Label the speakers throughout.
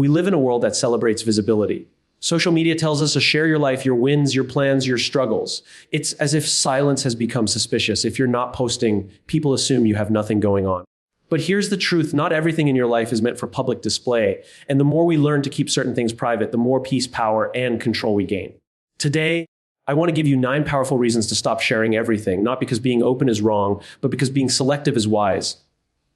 Speaker 1: We live in a world that celebrates visibility. Social media tells us to share your life, your wins, your plans, your struggles. It's as if silence has become suspicious. If you're not posting, people assume you have nothing going on. But here's the truth, not everything in your life is meant for public display. And the more we learn to keep certain things private, the more peace, power, and control we gain. Today, I want to give you 9 powerful reasons to stop sharing everything, not because being open is wrong, but because being selective is wise.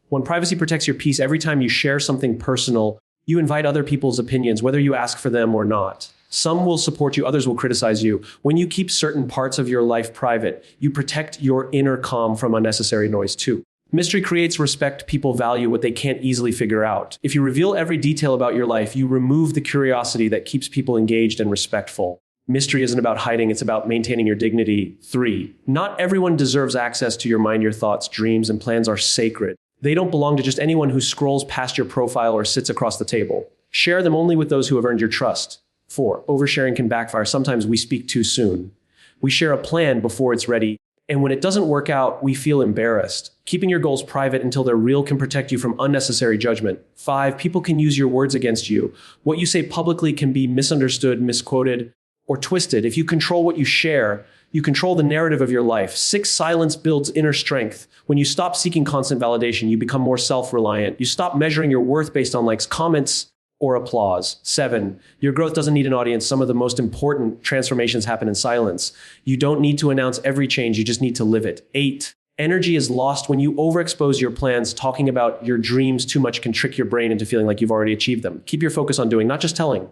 Speaker 1: When privacy protects your peace, every time you share something personal, you invite other people's opinions, whether you ask for them or not. Some will support you, others will criticize you. When you keep certain parts of your life private, you protect your inner calm from unnecessary noise too. Mystery creates respect. People value what they can't easily figure out. If you reveal every detail about your life, you remove the curiosity that keeps people engaged and respectful. Mystery isn't about hiding, it's about maintaining your dignity. 3, not everyone deserves access to your mind. Your thoughts, dreams, and plans are sacred. They don't belong to just anyone who scrolls past your profile or sits across the table. Share them only with those who have earned your trust. 4, oversharing can backfire. Sometimes we speak too soon. We share a plan before it's ready, and when it doesn't work out, we feel embarrassed. Keeping your goals private until they're real can protect you from unnecessary judgment. 5, people can use your words against you. What you say publicly can be misunderstood, misquoted, or twisted. If you control what you share, you control the narrative of your life. 6, silence builds inner strength. When you stop seeking constant validation, you become more self-reliant. You stop measuring your worth based on likes, comments, or applause. 7, your growth doesn't need an audience. Some of the most important transformations happen in silence. You don't need to announce every change, you just need to live it. 8, energy is lost when you overexpose your plans. Talking about your dreams too much can trick your brain into feeling like you've already achieved them. Keep your focus on doing, not just telling.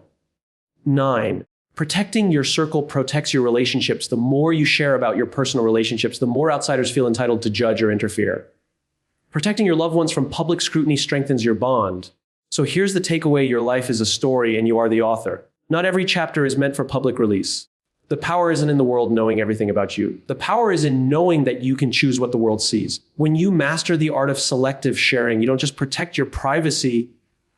Speaker 1: 9, protecting your circle protects your relationships. The more you share about your personal relationships, the more outsiders feel entitled to judge or interfere. Protecting your loved ones from public scrutiny strengthens your bond. So here's the takeaway: your life is a story and you are the author. Not every chapter is meant for public release. The power isn't in the world knowing everything about you. The power is in knowing that you can choose what the world sees. When you master the art of selective sharing, you don't just protect your privacy,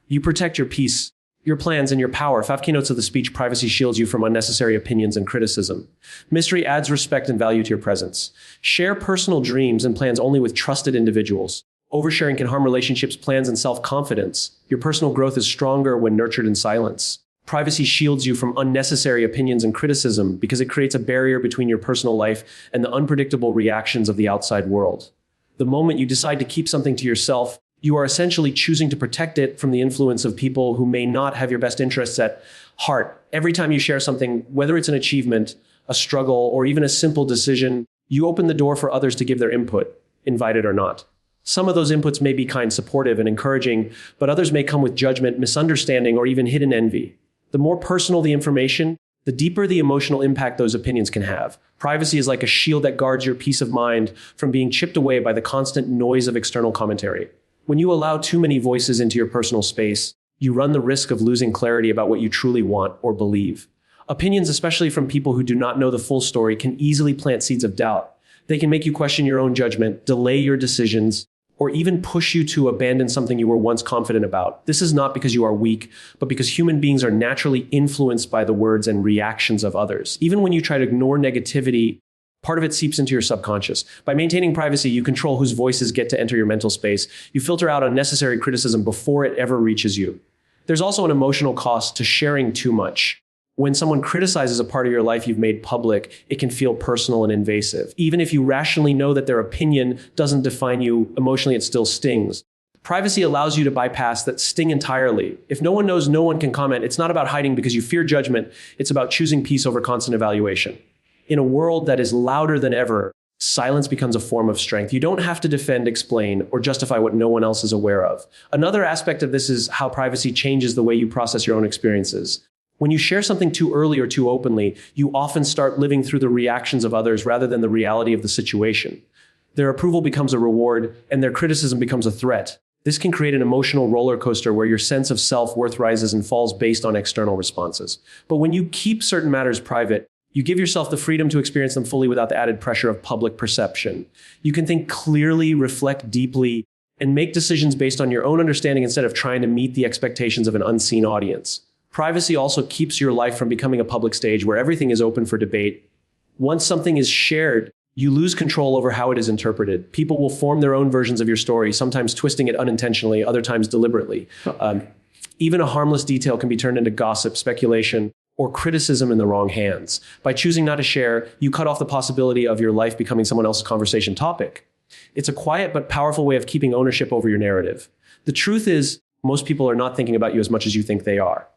Speaker 1: you protect your peace, your plans, and your power. 5 keynotes of the speech: privacy shields you from unnecessary opinions and criticism. Mystery adds respect and value to your presence. Share personal dreams and plans only with trusted individuals. Oversharing can harm relationships, plans, and self-confidence. Your personal growth is stronger when nurtured in silence. Privacy shields you from unnecessary opinions and criticism because it creates a barrier between your personal life and the unpredictable reactions of the outside world. The moment you decide to keep something to yourself, you are essentially choosing to protect it from the influence of people who may not have your best interests at heart. Every time you share something, whether it's an achievement, a struggle, or even a simple decision, you open the door for others to give their input, invited or not. Some of those inputs may be kind, supportive, and encouraging, but others may come with judgment, misunderstanding, or even hidden envy. The more personal the information, the deeper the emotional impact those opinions can have. Privacy is like a shield that guards your peace of mind from being chipped away by the constant noise of external commentary. When you allow too many voices into your personal space, you run the risk of losing clarity about what you truly want or believe. Opinions, especially from people who do not know the full story, can easily plant seeds of doubt. They can make you question your own judgment, delay your decisions, or even push you to abandon something you were once confident about. This is not because you are weak, but because human beings are naturally influenced by the words and reactions of others. Even when you try to ignore negativity, part of it seeps into your subconscious. By maintaining privacy, you control whose voices get to enter your mental space. You filter out unnecessary criticism before it ever reaches you. There's also an emotional cost to sharing too much. When someone criticizes a part of your life you've made public, it can feel personal and invasive. Even if you rationally know that their opinion doesn't define you, emotionally it still stings. Privacy allows you to bypass that sting entirely. If no one knows, no one can comment. It's not about hiding because you fear judgment. It's about choosing peace over constant evaluation. In a world that is louder than ever, silence becomes a form of strength. You don't have to defend, explain, or justify what no one else is aware of. Another aspect of this is how privacy changes the way you process your own experiences. When you share something too early or too openly, you often start living through the reactions of others rather than the reality of the situation. Their approval becomes a reward, and their criticism becomes a threat. This can create an emotional roller coaster where your sense of self-worth rises and falls based on external responses. But when you keep certain matters private, you give yourself the freedom to experience them fully without the added pressure of public perception. You can think clearly, reflect deeply, and make decisions based on your own understanding instead of trying to meet the expectations of an unseen audience. Privacy also keeps your life from becoming a public stage where everything is open for debate. Once something is shared, you lose control over how it is interpreted. People will form their own versions of your story, sometimes twisting it unintentionally, other times deliberately. Even a harmless detail can be turned into gossip, speculation, or criticism in the wrong hands. By choosing not to share, you cut off the possibility of your life becoming someone else's conversation topic. It's a quiet but powerful way of keeping ownership over your narrative. The truth is, most people are not thinking about you as much as you think they are.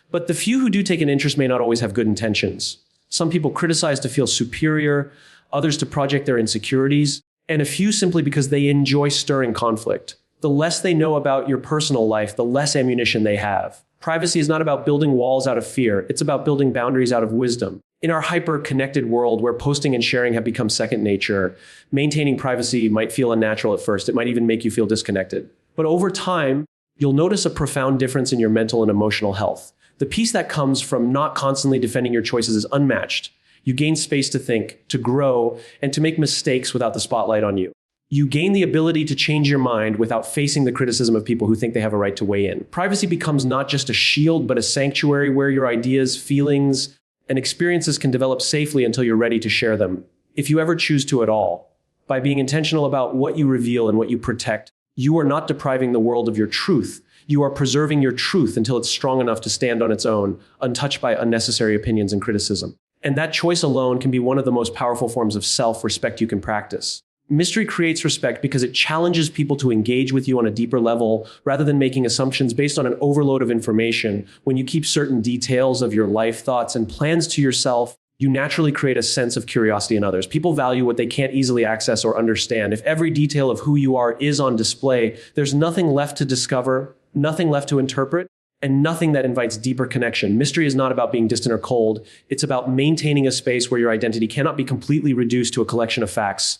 Speaker 1: But the few who do take an interest may not always have good intentions. Some people criticize to feel superior, others to project their insecurities, and a few simply because they enjoy stirring conflict. The less they know about your personal life, the less ammunition they have. Privacy is not about building walls out of fear. It's about building boundaries out of wisdom. In our hyper-connected world where posting and sharing have become second nature, maintaining privacy might feel unnatural at first. It might even make you feel disconnected. But over time, you'll notice a profound difference in your mental and emotional health. The peace that comes from not constantly defending your choices is unmatched. You gain space to think, to grow, and to make mistakes without the spotlight on you. You gain the ability to change your mind without facing the criticism of people who think they have a right to weigh in. Privacy becomes not just a shield, but a sanctuary where your ideas, feelings, and experiences can develop safely until you're ready to share them, if you ever choose to at all. By being intentional about what you reveal and what you protect, you are not depriving the world of your truth. You are preserving your truth until it's strong enough to stand on its own, untouched by unnecessary opinions and criticism. And that choice alone can be one of the most powerful forms of self-respect you can practice. Mystery creates respect because it challenges people to engage with you on a deeper level rather than making assumptions based on an overload of information. When you keep certain details of your life, thoughts, and plans to yourself, you naturally create a sense of curiosity in others. People value what they can't easily access or understand. If every detail of who you are is on display, there's nothing left to discover, nothing left to interpret, and nothing that invites deeper connection. Mystery is not about being distant or cold. It's about maintaining a space where your identity cannot be completely reduced to a collection of facts,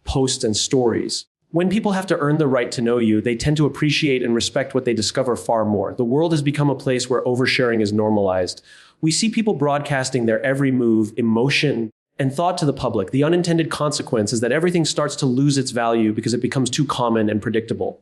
Speaker 1: posts, and stories. When people have to earn the right to know you, they tend to appreciate and respect what they discover far more. The world has become a place where oversharing is normalized. We see people broadcasting their every move, emotion, and thought to the public. The unintended consequence is that everything starts to lose its value because it becomes too common and predictable.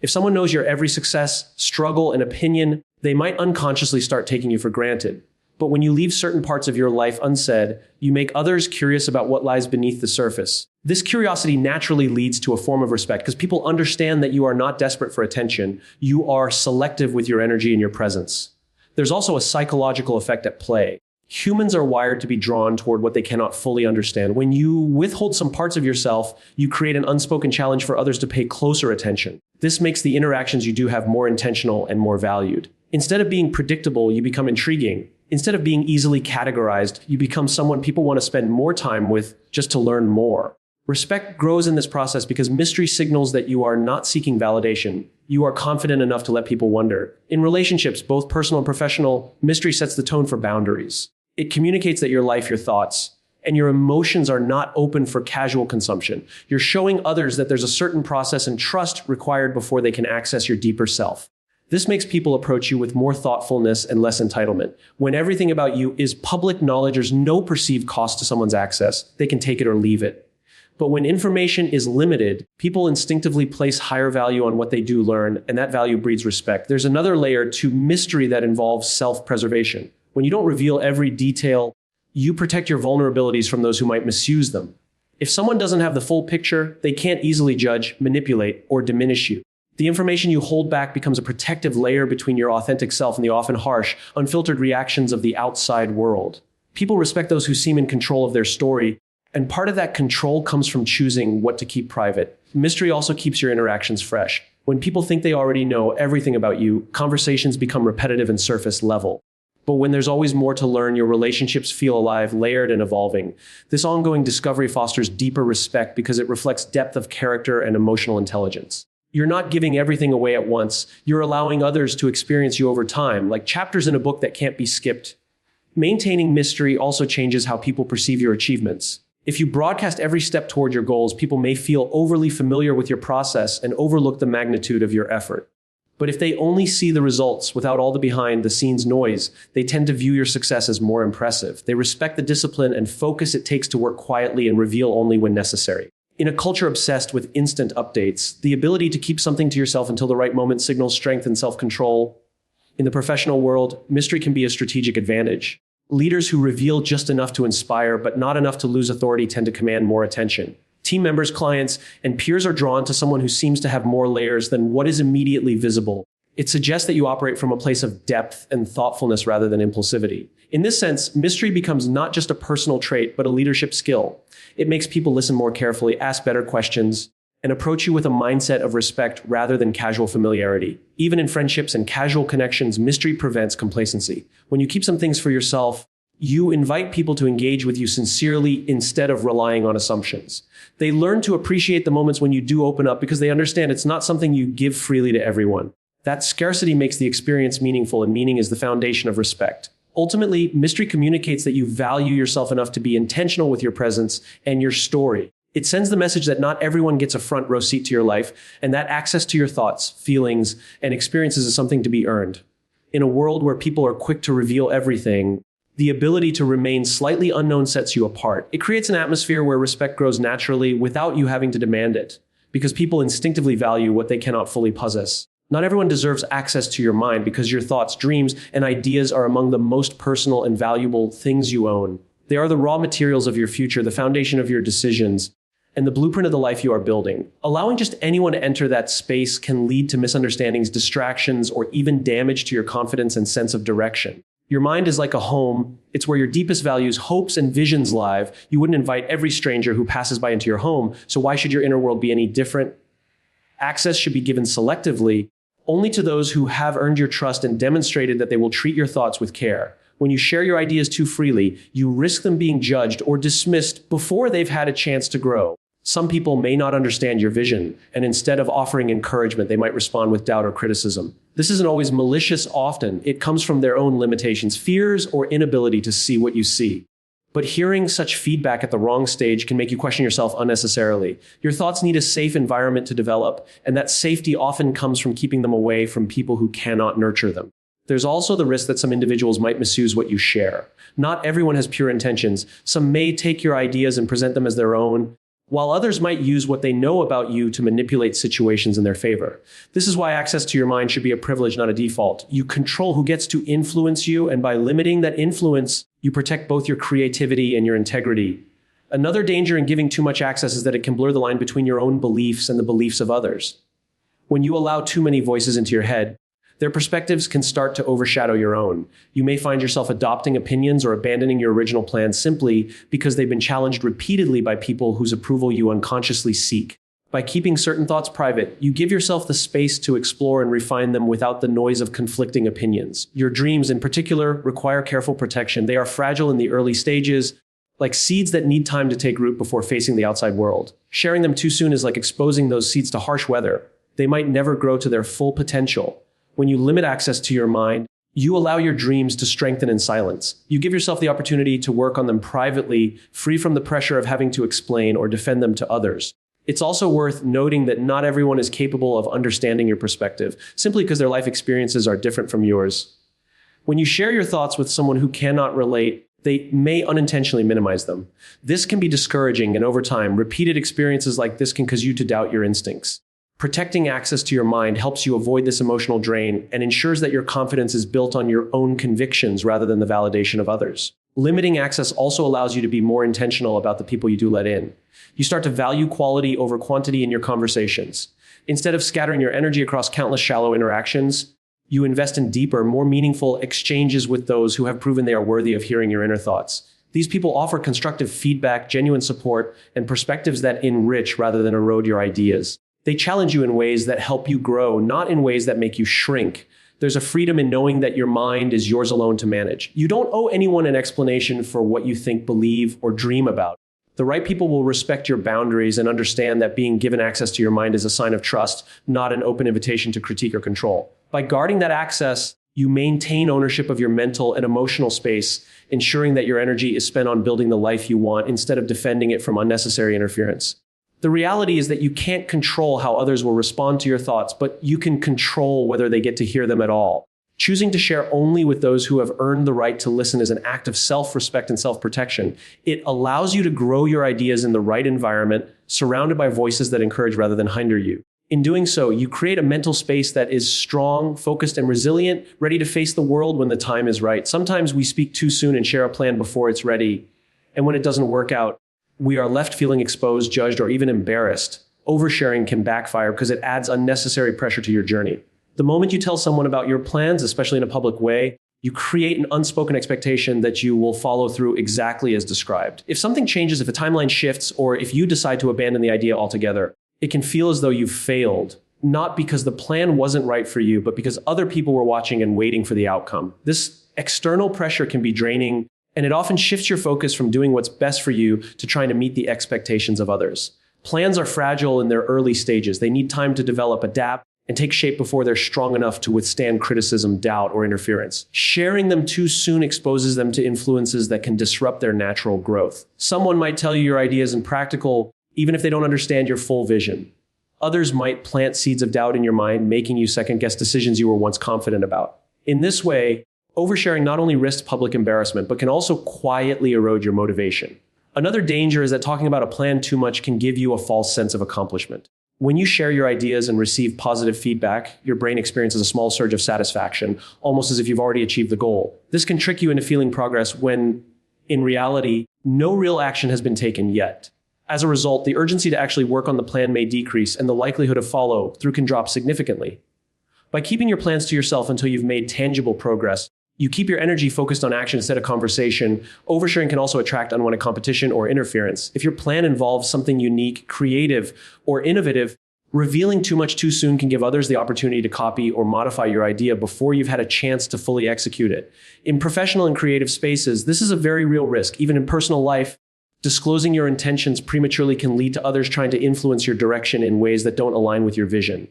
Speaker 1: If someone knows your every success, struggle, and opinion, they might unconsciously start taking you for granted. But when you leave certain parts of your life unsaid, you make others curious about what lies beneath the surface. This curiosity naturally leads to a form of respect because people understand that you are not desperate for attention. You are selective with your energy and your presence. There's also a psychological effect at play. Humans are wired to be drawn toward what they cannot fully understand. When you withhold some parts of yourself, you create an unspoken challenge for others to pay closer attention. This makes the interactions you do have more intentional and more valued. Instead of being predictable, you become intriguing. Instead of being easily categorized, you become someone people want to spend more time with just to learn more. Respect grows in this process because mystery signals that you are not seeking validation. You are confident enough to let people wonder. In relationships, both personal and professional, mystery sets the tone for boundaries. It communicates that your life, your thoughts, and your emotions are not open for casual consumption. You're showing others that there's a certain process and trust required before they can access your deeper self. This makes people approach you with more thoughtfulness and less entitlement. When everything about you is public knowledge, there's no perceived cost to someone's access. They can take it or leave it. But when information is limited, people instinctively place higher value on what they do learn, and that value breeds respect. There's another layer to mystery that involves self-preservation. When you don't reveal every detail, you protect your vulnerabilities from those who might misuse them. If someone doesn't have the full picture, they can't easily judge, manipulate, or diminish you. The information you hold back becomes a protective layer between your authentic self and the often harsh, unfiltered reactions of the outside world. People respect those who seem in control of their story, and part of that control comes from choosing what to keep private. Mystery also keeps your interactions fresh. When people think they already know everything about you, conversations become repetitive and surface level. But when there's always more to learn, your relationships feel alive, layered, and evolving. This ongoing discovery fosters deeper respect because it reflects depth of character and emotional intelligence. You're not giving everything away at once. You're allowing others to experience you over time, like chapters in a book that can't be skipped. Maintaining mystery also changes how people perceive your achievements. If you broadcast every step toward your goals, people may feel overly familiar with your process and overlook the magnitude of your effort. But if they only see the results without all the behind-the-scenes noise, they tend to view your success as more impressive. They respect the discipline and focus it takes to work quietly and reveal only when necessary. In a culture obsessed with instant updates, the ability to keep something to yourself until the right moment signals strength and self-control. In the professional world, mystery can be a strategic advantage. Leaders who reveal just enough to inspire but not enough to lose authority tend to command more attention. Team members, clients, and peers are drawn to someone who seems to have more layers than what is immediately visible. It suggests that you operate from a place of depth and thoughtfulness rather than impulsivity. In this sense, mystery becomes not just a personal trait, but a leadership skill. It makes people listen more carefully, ask better questions, and approach you with a mindset of respect rather than casual familiarity. Even in friendships and casual connections, mystery prevents complacency. When you keep some things for yourself, you invite people to engage with you sincerely instead of relying on assumptions. They learn to appreciate the moments when you do open up because they understand it's not something you give freely to everyone. That scarcity makes the experience meaningful, and meaning is the foundation of respect. Ultimately, mystery communicates that you value yourself enough to be intentional with your presence and your story. It sends the message that not everyone gets a front row seat to your life, and that access to your thoughts, feelings, and experiences is something to be earned. In a world where people are quick to reveal everything, the ability to remain slightly unknown sets you apart. It creates an atmosphere where respect grows naturally without you having to demand it, because people instinctively value what they cannot fully possess. Not everyone deserves access to your mind because your thoughts, dreams, and ideas are among the most personal and valuable things you own. They are the raw materials of your future, the foundation of your decisions, and the blueprint of the life you are building. Allowing just anyone to enter that space can lead to misunderstandings, distractions, or even damage to your confidence and sense of direction. Your mind is like a home. It's where your deepest values, hopes, and visions live. You wouldn't invite every stranger who passes by into your home, so why should your inner world be any different? Access should be given selectively, only to those who have earned your trust and demonstrated that they will treat your thoughts with care. When you share your ideas too freely, you risk them being judged or dismissed before they've had a chance to grow. Some people may not understand your vision, and instead of offering encouragement, they might respond with doubt or criticism. This isn't always malicious. Often, it comes from their own limitations, fears, or inability to see what you see. But hearing such feedback at the wrong stage can make you question yourself unnecessarily. Your thoughts need a safe environment to develop, and that safety often comes from keeping them away from people who cannot nurture them. There's also the risk that some individuals might misuse what you share. Not everyone has pure intentions. Some may take your ideas and present them as their own, while others might use what they know about you to manipulate situations in their favor. This is why access to your mind should be a privilege, not a default. You control who gets to influence you, and by limiting that influence, you protect both your creativity and your integrity. Another danger in giving too much access is that it can blur the line between your own beliefs and the beliefs of others. When you allow too many voices into your head, their perspectives can start to overshadow your own. You may find yourself adopting opinions or abandoning your original plans simply because they've been challenged repeatedly by people whose approval you unconsciously seek. By keeping certain thoughts private, you give yourself the space to explore and refine them without the noise of conflicting opinions. Your dreams, in particular, require careful protection. They are fragile in the early stages, like seeds that need time to take root before facing the outside world. Sharing them too soon is like exposing those seeds to harsh weather. They might never grow to their full potential. When you limit access to your mind, you allow your dreams to strengthen in silence. You give yourself the opportunity to work on them privately, free from the pressure of having to explain or defend them to others. It's also worth noting that not everyone is capable of understanding your perspective, simply because their life experiences are different from yours. When you share your thoughts with someone who cannot relate, they may unintentionally minimize them. This can be discouraging, and over time, repeated experiences like this can cause you to doubt your instincts. Protecting access to your mind helps you avoid this emotional drain and ensures that your confidence is built on your own convictions rather than the validation of others. Limiting access also allows you to be more intentional about the people you do let in. You start to value quality over quantity in your conversations. Instead of scattering your energy across countless shallow interactions, you invest in deeper, more meaningful exchanges with those who have proven they are worthy of hearing your inner thoughts. These people offer constructive feedback, genuine support, and perspectives that enrich rather than erode your ideas. They challenge you in ways that help you grow, not in ways that make you shrink. There's a freedom in knowing that your mind is yours alone to manage. You don't owe anyone an explanation for what you think, believe, or dream about. The right people will respect your boundaries and understand that being given access to your mind is a sign of trust, not an open invitation to critique or control. By guarding that access, you maintain ownership of your mental and emotional space, ensuring that your energy is spent on building the life you want instead of defending it from unnecessary interference. The reality is that you can't control how others will respond to your thoughts, but you can control whether they get to hear them at all. Choosing to share only with those who have earned the right to listen is an act of self-respect and self-protection. It allows you to grow your ideas in the right environment, surrounded by voices that encourage rather than hinder you. In doing so, you create a mental space that is strong, focused, and resilient, ready to face the world when the time is right. Sometimes we speak too soon and share a plan before it's ready, and when it doesn't work out, we are left feeling exposed, judged, or even embarrassed. Oversharing can backfire because it adds unnecessary pressure to your journey. The moment you tell someone about your plans, especially in a public way, you create an unspoken expectation that you will follow through exactly as described. If something changes, if a timeline shifts, or if you decide to abandon the idea altogether, it can feel as though you've failed, not because the plan wasn't right for you, but because other people were watching and waiting for the outcome. This external pressure can be draining, and it often shifts your focus from doing what's best for you to trying to meet the expectations of others. Plans are fragile in their early stages. They need time to develop, adapt, and take shape before they're strong enough to withstand criticism, doubt, or interference. Sharing them too soon exposes them to influences that can disrupt their natural growth. Someone might tell you your idea isn't practical, even if they don't understand your full vision. Others might plant seeds of doubt in your mind, making you second-guess decisions you were once confident about. In this way, oversharing not only risks public embarrassment, but can also quietly erode your motivation. Another danger is that talking about a plan too much can give you a false sense of accomplishment. When you share your ideas and receive positive feedback, your brain experiences a small surge of satisfaction, almost as if you've already achieved the goal. This can trick you into feeling progress when, in reality, no real action has been taken yet. As a result, the urgency to actually work on the plan may decrease, and the likelihood of follow-through can drop significantly. By keeping your plans to yourself until you've made tangible progress, you keep your energy focused on action instead of conversation. Oversharing can also attract unwanted competition or interference. If your plan involves something unique, creative, or innovative, revealing too much too soon can give others the opportunity to copy or modify your idea before you've had a chance to fully execute it. In professional and creative spaces, this is a very real risk. Even in personal life, disclosing your intentions prematurely can lead to others trying to influence your direction in ways that don't align with your vision.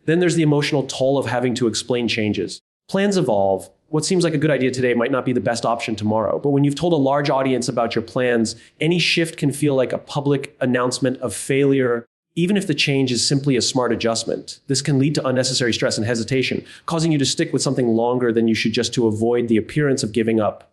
Speaker 1: Then there's the emotional toll of having to explain changes. Plans evolve. What seems like a good idea today might not be the best option tomorrow. But when you've told a large audience about your plans, any shift can feel like a public announcement of failure, even if the change is simply a smart adjustment. This can lead to unnecessary stress and hesitation, causing you to stick with something longer than you should just to avoid the appearance of giving up.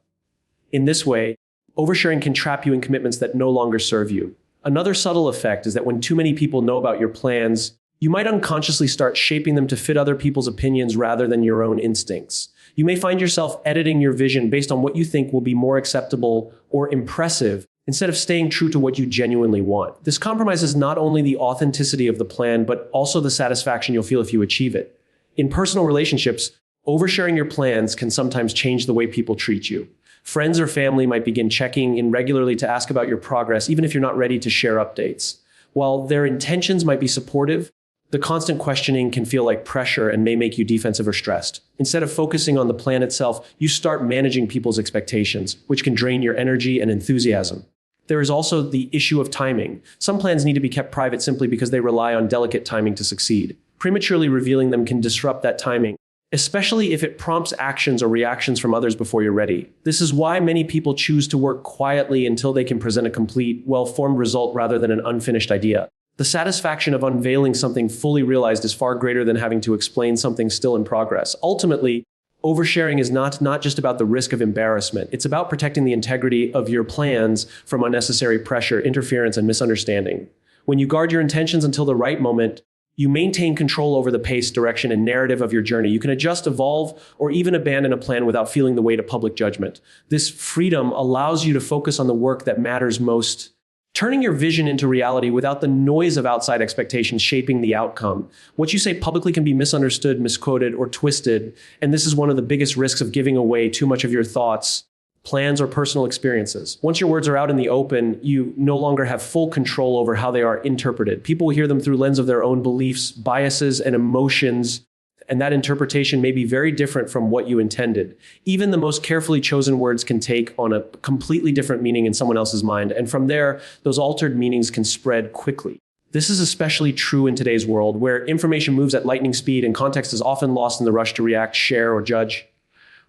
Speaker 1: In this way, oversharing can trap you in commitments that no longer serve you. Another subtle effect is that when too many people know about your plans, you might unconsciously start shaping them to fit other people's opinions rather than your own instincts. You may find yourself editing your vision based on what you think will be more acceptable or impressive, instead of staying true to what you genuinely want. This compromises not only the authenticity of the plan, but also the satisfaction you'll feel if you achieve it. In personal relationships, oversharing your plans can sometimes change the way people treat you. Friends or family might begin checking in regularly to ask about your progress, even if you're not ready to share updates. While their intentions might be supportive, the constant questioning can feel like pressure and may make you defensive or stressed. Instead of focusing on the plan itself, you start managing people's expectations, which can drain your energy and enthusiasm. There is also the issue of timing. Some plans need to be kept private simply because they rely on delicate timing to succeed. Prematurely revealing them can disrupt that timing, especially if it prompts actions or reactions from others before you're ready. This is why many people choose to work quietly until they can present a complete, well-formed result rather than an unfinished idea. The satisfaction of unveiling something fully realized is far greater than having to explain something still in progress. Ultimately, oversharing is not just about the risk of embarrassment. It's about protecting the integrity of your plans from unnecessary pressure, interference, and misunderstanding. When you guard your intentions until the right moment, you maintain control over the pace, direction, and narrative of your journey. You can adjust, evolve, or even abandon a plan without feeling the weight of public judgment. This freedom allows you to focus on the work that matters most, turning your vision into reality without the noise of outside expectations shaping the outcome. What you say publicly can be misunderstood, misquoted, or twisted, and this is one of the biggest risks of giving away too much of your thoughts, plans, or personal experiences. Once your words are out in the open, you no longer have full control over how they are interpreted. People will hear them through the lens of their own beliefs, biases, and emotions, and that interpretation may be very different from what you intended. Even the most carefully chosen words can take on a completely different meaning in someone else's mind, and from there, those altered meanings can spread quickly. This is especially true in today's world, where information moves at lightning speed and context is often lost in the rush to react, share, or judge.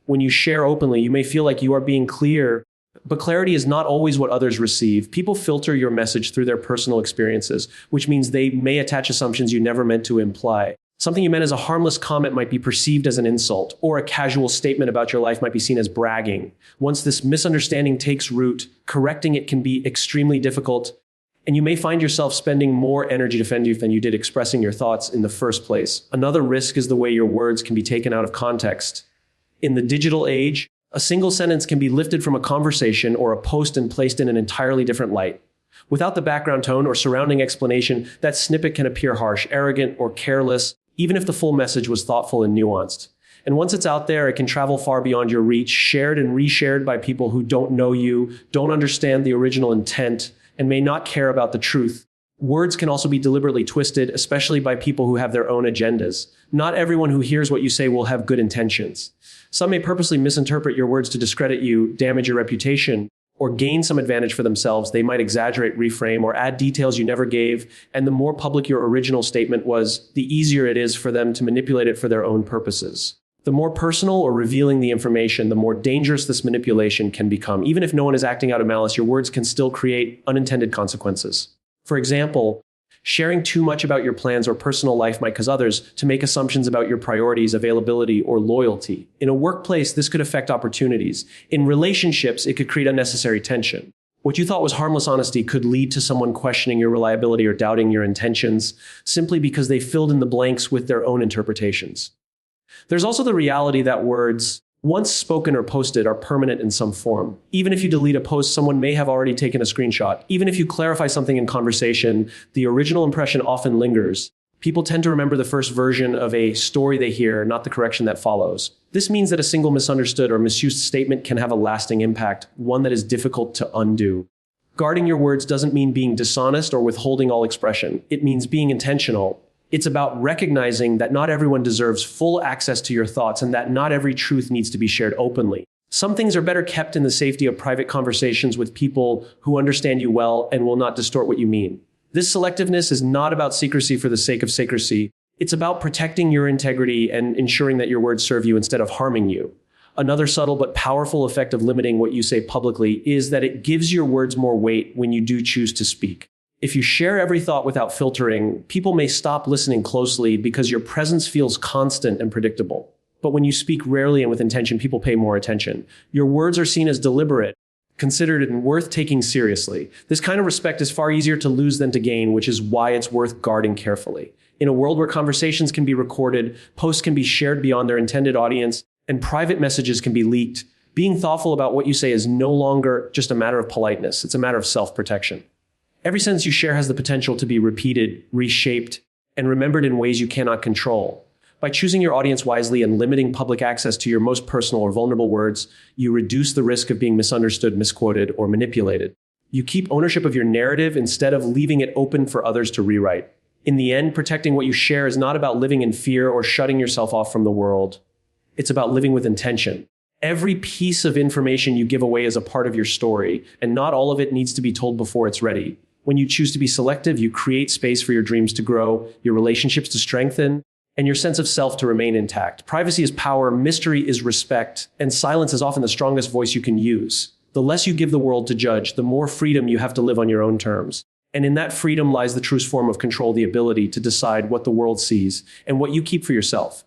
Speaker 1: When you share openly, you may feel like you are being clear, but clarity is not always what others receive. People filter your message through their personal experiences, which means they may attach assumptions you never meant to imply. Something you meant as a harmless comment might be perceived as an insult, or a casual statement about your life might be seen as bragging. Once this misunderstanding takes root, correcting it can be extremely difficult, and you may find yourself spending more energy defending you than you did expressing your thoughts in the first place. Another risk is the way your words can be taken out of context. In the digital age, a single sentence can be lifted from a conversation or a post and placed in an entirely different light. Without the background tone or surrounding explanation, that snippet can appear harsh, arrogant, or careless, even if the full message was thoughtful and nuanced. And once it's out there, it can travel far beyond your reach, shared and reshared by people who don't know you, don't understand the original intent, and may not care about the truth. Words can also be deliberately twisted, especially by people who have their own agendas. Not everyone who hears what you say will have good intentions. Some may purposely misinterpret your words to discredit you, damage your reputation, or gain some advantage for themselves. They might exaggerate, reframe, or add details you never gave. And the more public your original statement was, the easier it is for them to manipulate it for their own purposes. The more personal or revealing the information, the more dangerous this manipulation can become. Even if no one is acting out of malice, your words can still create unintended consequences. For example, sharing too much about your plans or personal life might cause others to make assumptions about your priorities, availability, or loyalty. In a workplace, this could affect opportunities. In relationships, it could create unnecessary tension. What you thought was harmless honesty could lead to someone questioning your reliability or doubting your intentions simply because they filled in the blanks with their own interpretations. There's also the reality that words, once spoken or posted, are permanent in some form. Even if you delete a post, someone may have already taken a screenshot. Even if you clarify something in conversation, the original impression often lingers. People tend to remember the first version of a story they hear, not the correction that follows. This means that a single misunderstood or misused statement can have a lasting impact, one that is difficult to undo. Guarding your words doesn't mean being dishonest or withholding all expression. It means being intentional. It's about recognizing that not everyone deserves full access to your thoughts and that not every truth needs to be shared openly. Some things are better kept in the safety of private conversations with people who understand you well and will not distort what you mean. This selectiveness is not about secrecy for the sake of secrecy. It's about protecting your integrity and ensuring that your words serve you instead of harming you. Another subtle but powerful effect of limiting what you say publicly is that it gives your words more weight when you do choose to speak. If you share every thought without filtering, people may stop listening closely because your presence feels constant and predictable. But when you speak rarely and with intention, people pay more attention. Your words are seen as deliberate, considered and worth taking seriously. This kind of respect is far easier to lose than to gain, which is why it's worth guarding carefully. In a world where conversations can be recorded, posts can be shared beyond their intended audience, and private messages can be leaked, being thoughtful about what you say is no longer just a matter of politeness. It's a matter of self-protection. Every sentence you share has the potential to be repeated, reshaped, and remembered in ways you cannot control. By choosing your audience wisely and limiting public access to your most personal or vulnerable words, you reduce the risk of being misunderstood, misquoted, or manipulated. You keep ownership of your narrative instead of leaving it open for others to rewrite. In the end, protecting what you share is not about living in fear or shutting yourself off from the world. It's about living with intention. Every piece of information you give away is a part of your story, and not all of it needs to be told before it's ready. When you choose to be selective, you create space for your dreams to grow, your relationships to strengthen, and your sense of self to remain intact. Privacy is power, mystery is respect, and silence is often the strongest voice you can use. The less you give the world to judge, the more freedom you have to live on your own terms. And in that freedom lies the truest form of control, the ability to decide what the world sees and what you keep for yourself.